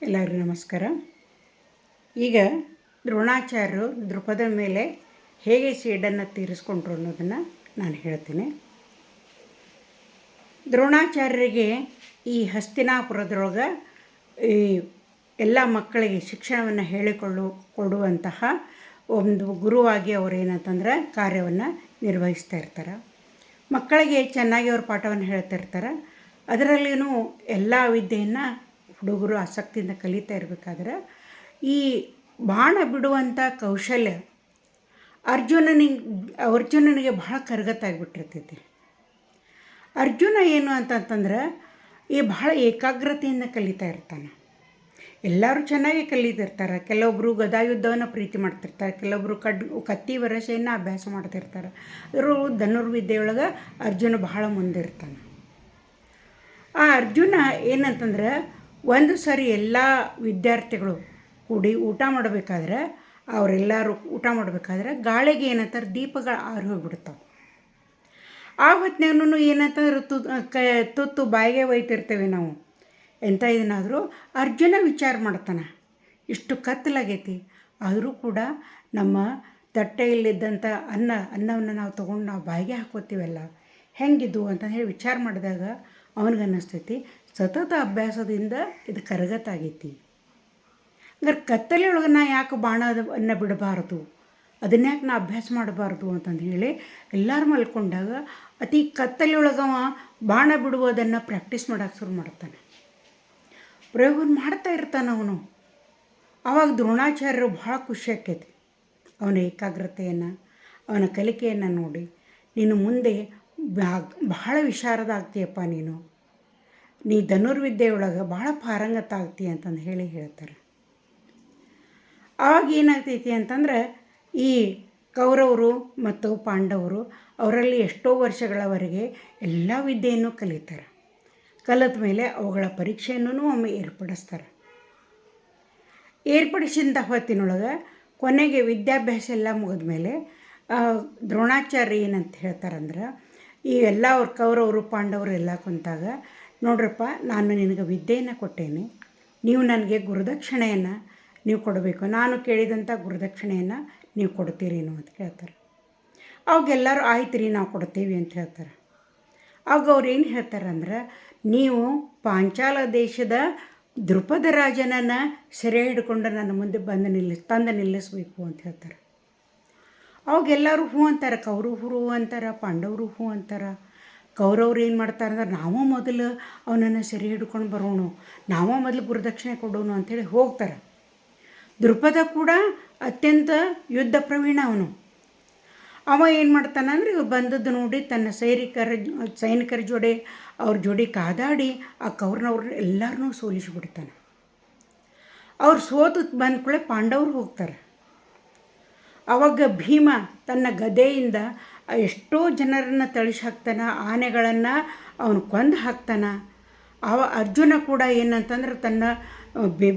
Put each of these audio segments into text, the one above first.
ಎಲ್ಲರಿಗೂ ನಮಸ್ಕಾರ. ಈಗ ದ್ರೋಣಾಚಾರ್ಯರು ದೃಪದ ಮೇಲೆ ಹೇಗೆ ಸೇಡನ್ನು ತೀರಿಸ್ಕೊಂಡ್ರು ಅನ್ನೋದನ್ನು ನಾನು ಹೇಳ್ತೀನಿ. ದ್ರೋಣಾಚಾರ್ಯರಿಗೆ ಈ ಹಸ್ತಿನಾಪುರದೊಳಗೆ ಈ ಎಲ್ಲ ಮಕ್ಕಳಿಗೆ ಶಿಕ್ಷಣವನ್ನು ಕೊಡುವಂತಹ ಒಂದು ಗುರುವಾಗಿ ಅವರು ಏನಂತಂದ್ರೆ ಕಾರ್ಯವನ್ನು ನಿರ್ವಹಿಸ್ತಾ ಇರ್ತಾರೆ. ಮಕ್ಕಳಿಗೆ ಚೆನ್ನಾಗಿ ಅವ್ರ ಪಾಠವನ್ನು ಹೇಳ್ತಿರ್ತಾರೆ. ಅದರಲ್ಲಿಯೂ ಎಲ್ಲ ವಿದ್ಯೆಯನ್ನು ಹುಡುಗರು ಆಸಕ್ತಿಯಿಂದ ಕಲಿತಾ ಇರಬೇಕಾದ್ರೆ ಈ ಬಾಣ ಬಿಡುವಂಥ ಕೌಶಲ್ಯ ಅರ್ಜುನನಿಗೆ ಬಹಳ ಕರಗತ್ತಾಗಿಬಿಟ್ಟಿರ್ತೈತಿ. ಅರ್ಜುನ ಏನು ಅಂತಂತಂದ್ರೆ ಈ ಬಹಳ ಏಕಾಗ್ರತೆಯಿಂದ ಕಲಿತಾ ಇರ್ತಾನೆ. ಎಲ್ಲರೂ ಚೆನ್ನಾಗಿ ಕಲಿತಿರ್ತಾರೆ. ಕೆಲವೊಬ್ಬರು ಗದಾಯುದ್ಧವನ್ನು ಪ್ರೀತಿ ಮಾಡ್ತಿರ್ತಾರೆ, ಕೆಲವೊಬ್ಬರು ಕತ್ತಿ ವರಸೆಯನ್ನು ಅಭ್ಯಾಸ ಮಾಡ್ತಿರ್ತಾರೆ. ಅದರ ಧನುರ್ವಿದ್ಯೆಯೊಳಗೆ ಅರ್ಜುನ ಬಹಳ ಮುಂದಿರ್ತಾನೆ. ಆ ಅರ್ಜುನ ಏನಂತಂದ್ರೆ ಒಂದು ಸಾರಿ ಎಲ್ಲ ವಿದ್ಯಾರ್ಥಿಗಳು ಕೂಡಿ ಊಟ ಮಾಡಬೇಕಾದ್ರೆ ಅವರೆಲ್ಲರೂ ಊಟ ಮಾಡಬೇಕಾದ್ರೆ ಗಾಳಿಗೆ ಏನಂತಾರೆ ದೀಪಗಳು ಆರಿ ಹೋಗಿಬಿಡ್ತಾವೆ. ಆ ಹೊತ್ತಿನಾಗೂ ಏನಂತಂದ್ರೆ ತುತ್ತು ಬಾಯಿಗೆ ಒಯ್ತಿರ್ತೇವೆ ನಾವು. ಎಂಥ ಇದನ್ನಾದರೂ ಅರ್ಜುನ ವಿಚಾರ ಮಾಡ್ತಾನೆ, ಇಷ್ಟು ಕತ್ತಲಾಗೈತಿ ಆದರೂ ಕೂಡ ನಮ್ಮ ತಟ್ಟೆಯಲ್ಲಿದ್ದಂಥ ಅನ್ನವನ್ನು ನಾವು ತೊಗೊಂಡು ನಾವು ಬಾಯಿಗೆ ಹಾಕೋತೀವಲ್ಲ, ಹೆಂಗಿದ್ದು ಅಂತ ಹೇಳಿ ವಿಚಾರ ಮಾಡಿದಾಗ ಅವನಿಗನ್ನಿಸ್ತೈತಿ ಸತತ ಅಭ್ಯಾಸದಿಂದ ಇದು ಕರಗತ್ತಾಗೈತಿ. ಹಂಗಾರೆ ಕತ್ತಲೆಯೊಳಗೆ ನಾ ಯಾಕೆ ಬಾಣವನ್ನು ಬಿಡಬಾರ್ದು, ಅದನ್ನ್ಯಾಕೆ ನಾ ಅಭ್ಯಾಸ ಮಾಡಬಾರ್ದು ಅಂತಂದು ಹೇಳಿ ಎಲ್ಲರೂ ಮಲ್ಕೊಂಡಾಗ ಅತಿ ಕತ್ತಲೆಯೊಳಗವ ಬಾಣ ಬಿಡುವುದನ್ನು ಪ್ರಾಕ್ಟೀಸ್ ಮಾಡೋಕ್ಕೆ ಶುರು ಮಾಡ್ತಾನೆ. ಪ್ರಯೋಗವನ್ನು ಮಾಡ್ತಾ ಇರ್ತಾನೆ ಅವನು. ಆವಾಗ ದ್ರೋಣಾಚಾರ್ಯರು ಭಾಳ ಖುಷಿ ಆಕೈತಿ ಅವನ ಏಕಾಗ್ರತೆಯನ್ನು, ಅವನ ಕಲಿಕೆಯನ್ನು ನೋಡಿ. ನೀನು ಮುಂದೆ ಬಹಳ ವಿಶಾರದ ಆಗ್ತೀಯಪ್ಪ, ನೀ ಧನುರ್ವಿದ್ಯೆಯೊಳಗೆ ಬಹಳ ಪಾರಂಗತ ಆಗ್ತೀಯ ಅಂತಂದು ಹೇಳ್ತಾರೆ. ಆವಾಗ ಏನಾಗ್ತೈತಿ ಅಂತಂದ್ರೆ ಈ ಕೌರವರು ಮತ್ತು ಪಾಂಡವರು ಅವರಲ್ಲಿ ಎಷ್ಟೋ ವರ್ಷಗಳವರೆಗೆ ಎಲ್ಲ ವಿದ್ಯೆಯನ್ನು ಕಲಿತಾರೆ. ಕಲಿತ ಮೇಲೆ ಅವುಗಳ ಪರೀಕ್ಷೆಯನ್ನು ಒಮ್ಮೆ ಏರ್ಪಡಿಸಿದ ಹೊತ್ತಿನೊಳಗೆ ಕೊನೆಗೆ ವಿದ್ಯಾಭ್ಯಾಸ ಎಲ್ಲ ಮುಗಿದ ಮೇಲೆ ದ್ರೋಣಾಚಾರ್ಯ ಏನಂತ ಹೇಳ್ತಾರಂದ್ರೆ, ಈ ಎಲ್ಲ ಅವ್ರ ಕೌರವರು ಪಾಂಡವರು ಎಲ್ಲ ಕುಂತಾಗ, ನೋಡ್ರಪ್ಪ ನಾನು ನಿನಗೆ ವಿದ್ಯೆಯನ್ನು ಕೊಟ್ಟೇನೆ, ನೀವು ನನಗೆ ಗುರುದಕ್ಷಿಣೆಯನ್ನು ನೀವು ಕೊಡಬೇಕು, ನಾನು ಕೇಳಿದಂಥ ಗುರುದಕ್ಷಿಣೆಯನ್ನು ನೀವು ಕೊಡ್ತೀರೇನು ಅಂತ ಕೇಳ್ತಾರೆ. ಅವಾಗೆಲ್ಲರೂ ಆಯ್ತು ರೀ ನಾವು ಕೊಡ್ತೀವಿ ಅಂತ ಹೇಳ್ತಾರೆ. ಆವಾಗ ಅವ್ರು ಏನು ಹೇಳ್ತಾರಂದ್ರೆ, ನೀವು ಪಾಂಚಾಲ ದೇಶದ ದೃಪದ ರಾಜನನ್ನು ಸೆರೆ ಹಿಡ್ಕೊಂಡು ನನ್ನ ಮುಂದೆ ತಂದು ನಿಲ್ಲಿಸಬೇಕು ಅಂತ ಹೇಳ್ತಾರೆ. ಅವಾಗೆಲ್ಲರೂ ಹ್ಞೂ ಅಂತಾರೆ. ಕೌರವರು ಹ್ಞೂ ಅಂತಾರೆ, ಪಾಂಡವರು ಹ್ಞೂ ಅಂತಾರೆ. ಕೌರವ್ರು ಏನು ಮಾಡ್ತಾರೆ ಅಂದ್ರೆ, ನಾವೇ ಮೊದಲು ಅವನನ್ನು ಸೆರೆ ಹಿಡ್ಕೊಂಡು ಬರೋಣ, ನಾವೇ ಮೊದಲು ಗುರುದಕ್ಷಿಣೆ ಕೊಡೋಣ ಅಂಥೇಳಿ ಹೋಗ್ತಾರೆ. ದೃಪದ ಕೂಡ ಅತ್ಯಂತ ಯುದ್ಧ ಪ್ರವೀಣ ಅವನು. ಅವ ಏನು ಮಾಡ್ತಾನೆ ಅಂದರೆ, ಇವ್ರು ಬಂದದ್ದು ನೋಡಿ ತನ್ನ ಸೈನಿಕರ ಅವ್ರ ಜೋಡಿ ಕಾದಾಡಿ ಆ ಕೌರವ್ರನ್ನ ಎಲ್ಲರನ್ನೂ ಸೋಲಿಸಿಬಿಡ್ತಾನೆ. ಅವ್ರು ಸೋತು ಬಂದ ಕೂಡಲೇ ಪಾಂಡವರು ಹೋಗ್ತಾರೆ. ಆವಾಗ ಭೀಮ ತನ್ನ ಗದೆಯಿಂದ ಎಷ್ಟೋ ಜನರನ್ನು ತಳಿಸಿ ಹಾಕ್ತಾನೆ, ಆನೆಗಳನ್ನು ಅವನು ಕೊಂದು ಹಾಕ್ತಾನೆ. ಅರ್ಜುನ ಕೂಡ ಏನಂತಂದ್ರೆ ತನ್ನ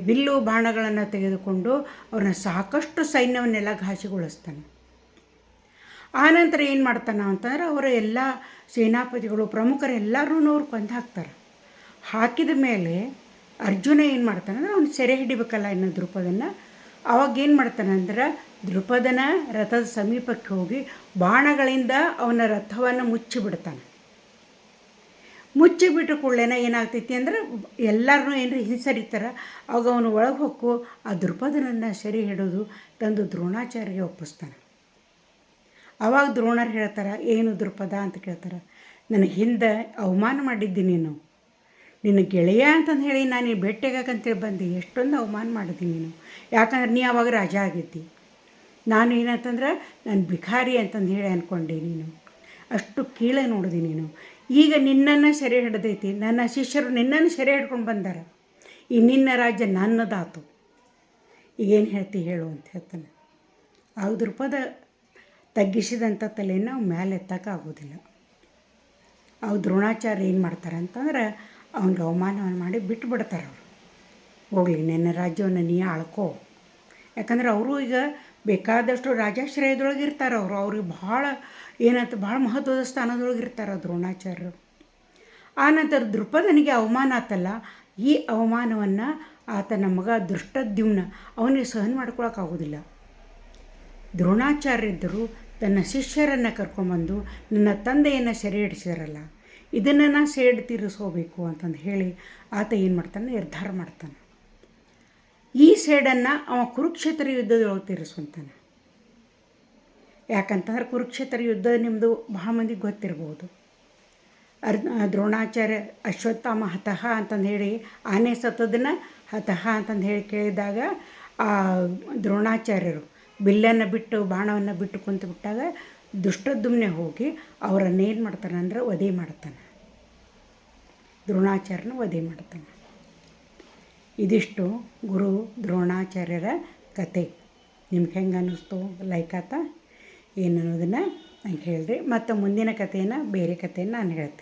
ಬಿಲ್ಲು ಬಾಣಗಳನ್ನು ತೆಗೆದುಕೊಂಡು ಅವ್ರನ್ನ ಸಾಕಷ್ಟು ಸೈನ್ಯವನ್ನೆಲ್ಲ ಘಾಸಿಗೊಳಿಸ್ತಾನೆ. ಆನಂತರ ಏನು ಮಾಡ್ತಾನೆ ಅಂತಂದ್ರೆ, ಅವರ ಎಲ್ಲ ಸೇನಾಪತಿಗಳು ಪ್ರಮುಖರು ಎಲ್ಲರೂ ಅವ್ರು ಕೊಂದು ಹಾಕ್ತಾರೆ. ಹಾಕಿದ ಮೇಲೆ ಅರ್ಜುನ ಏನು ಮಾಡ್ತಾನೆ ಅಂದ್ರೆ, ಅವ್ನು ಸೆರೆ ಹಿಡಿಬೇಕಲ್ಲ ಇನ್ನು ದೃಪದನ್ನು. ಅವಾಗ ಏನು ಮಾಡ್ತಾನೆ ಅಂದ್ರೆ, ದೃಪದನ ರಥದ ಸಮೀಪಕ್ಕೆ ಹೋಗಿ ಬಾಣಗಳಿಂದ ಅವನ ರಥವನ್ನು ಮುಚ್ಚಿಬಿಡ್ತಾನೆ. ಮುಚ್ಚಿಬಿಟ್ಟು ಕೂಡಲೇ ಏನಾಗ್ತೈತಿ ಅಂದ್ರೆ, ಎಲ್ಲರನ್ನೂ ಏನರ ಹಿಂಸರಿತಾರೆ. ಅವಾಗ ಅವನು ಒಳಗೆ ಹೊಕ್ಕು ಆ ದೃಪದನನ್ನು ಸೆರೆ ಹಿಡಿದು ತಂದು ದ್ರೋಣಾಚಾರ್ಯಗೆ ಒಪ್ಪಿಸ್ತಾನೆ. ಆವಾಗ ದ್ರೋಣರು ಹೇಳ್ತಾರೆ, ಏನು ದೃಪದ ಅಂತ ಕೇಳ್ತಾರೆ. ನನಗೆ ಹಿಂದೆ ಅವಮಾನ ಮಾಡಿದ್ದೀನಿ ನೀನು, ನಿನ್ನ ಗೆಳೆಯ ಅಂತಂದು ಹೇಳಿ ನಾನು ಭೇಟಿಯಾಗಂತೇಳಿ ಬಂದು ಎಷ್ಟೊಂದು ಅವಮಾನ ಮಾಡಿದ್ದೀನಿ ನೀನು. ಯಾಕಂದ್ರೆ ನೀ ಆವಾಗ ರಾಜ ಆಗಿದ್ದಿ, ನಾನು ಏನಂತಂದ್ರೆ ನಾನು ಭಿಖಾರಿ ಅಂತಂದು ಹೇಳಿ ಅಂದ್ಕೊಂಡೆ, ನೀನು ಅಷ್ಟು ಕೀಳೇ ನೋಡಿದಿ ನೀನು. ಈಗ ನಿನ್ನನ್ನು ಸೆರೆ ಹಿಡ್ದೈತಿ, ನನ್ನ ಶಿಷ್ಯರು ನಿನ್ನನ್ನು ಸೆರೆ ಹಿಡ್ಕೊಂಡು ಬಂದಾರ, ಈ ನಿನ್ನ ರಾಜ್ಯ ನನ್ನದಾತು, ಈಗೇನು ಹೇಳ್ತಿ ಹೇಳು ಅಂತ ಹೇಳ್ತಾನೆ. ಆ ದೃಪದ ತಗ್ಗಿಸಿದಂಥ ತಲೆಯನ್ನು ನಾವು ಮೇಲೆ ಎತ್ತಕ್ಕಾಗೋದಿಲ್ಲ. ಅವು ದ್ರೋಣಾಚಾರ್ಯ ಏನು ಮಾಡ್ತಾರೆ ಅಂತಂದ್ರೆ, ಅವ್ನಿಗೆ ಅವಮಾನವನ್ನು ಮಾಡಿ ಬಿಟ್ಟು ಬಿಡ್ತಾರೆ. ಅವರು ಹೋಗಲಿ, ನಿನ್ನ ರಾಜ್ಯವನ್ನು ನೀ ಆಳ್ಕೋ. ಯಾಕಂದ್ರೆ ಅವರು ಈಗ ಬೇಕಾದಷ್ಟು ರಾಜಾಶ್ರಯದೊಳಗೆ ಇರ್ತಾರೆ. ಅವ್ರಿಗೆ ಭಾಳ ಭಾಳ ಮಹತ್ವದ ಸ್ಥಾನದೊಳಗೆ ಇರ್ತಾರೆ ದ್ರೋಣಾಚಾರ್ಯರು. ಆನಂತರ ದೃಪದನಿಗೆ ಅವಮಾನ ಆತಲ್ಲ, ಈ ಅವಮಾನವನ್ನು ಆತನ ಮಗ ದೃಷ್ಟದ್ಯುಮ್ನ ಅವನಿಗೆ ಸಹನ ಮಾಡ್ಕೊಳಕ್ಕಾಗೋದಿಲ್ಲ. ದ್ರೋಣಾಚಾರ್ಯರಿದ್ದರು ತನ್ನ ಶಿಷ್ಯರನ್ನು ಕರ್ಕೊಂಬಂದು ನನ್ನ ತಂದೆಯನ್ನು ಸೆರೆ ಹಿಡಿಸಿದಾರಲ್ಲ, ಇದನ್ನು ನಾನು ಸೇಡು ತೀರಿಸ್ಕೋಬೇಕು ಅಂತಂದು ಹೇಳಿ ಆತ ಏನು ಮಾಡ್ತಾನೆ, ನಿರ್ಧಾರ ಮಾಡ್ತಾನೆ. ಈ ಸೇಡನ್ನು ಅವ ಕುರುಕ್ಷೇತ್ರ ಯುದ್ಧದೊಳಗೆ ತೀರಿಸುವಂತಾನೆ. ಯಾಕಂತಂದ್ರೆ ಕುರುಕ್ಷೇತ್ರ ಯುದ್ಧ ನಿಮ್ಮದು ಬಹಳ ಮಂದಿಗೆ ಗೊತ್ತಿರ್ಬೋದು. ದ್ರೋಣಾಚಾರ್ಯ ಅಶ್ವತ್ಥಾಮ ಹತಃ ಅಂತಂದು ಹೇಳಿ ಆನೆ ಸತ್ತದನ್ನು ಹತಃ ಅಂತಂದು ಹೇಳಿ ಕೇಳಿದಾಗ ಆ ದ್ರೋಣಾಚಾರ್ಯರು ಬಿಲ್ಲನ್ನು ಬಿಟ್ಟು ಬಾಣವನ್ನು ಬಿಟ್ಟು ಕುಂತು ಬಿಟ್ಟಾಗ ದುಷ್ಟದ್ಯುಮ್ನೆ ಹೋಗಿ ಅವರನ್ನೇನು ಮಾಡ್ತಾನೆ ಅಂದ್ರೆ ವಧೆ ಮಾಡ್ತಾನೆ. ದ್ರೋಣಾಚಾರ್ಯನ ವಧೆ ಮಾಡ್ತಾನೆ. ಇದಿಷ್ಟು ಗುರು ದ್ರೋಣಾಚಾರ್ಯರ ಕತೆ. ನಿಮ್ಗೆ ಹೆಂಗೆ ಅನ್ನಿಸ್ತು, ಲೈಕ್ ಆತ ಏನು ಅನ್ನೋದನ್ನು ನಂಗೆ ಹೇಳಿರಿ. ಮತ್ತು ಮುಂದಿನ ಕಥೆಯನ್ನು ಬೇರೆ ಕಥೆಯನ್ನು ನಾನು ಹೇಳ್ತೀನಿ.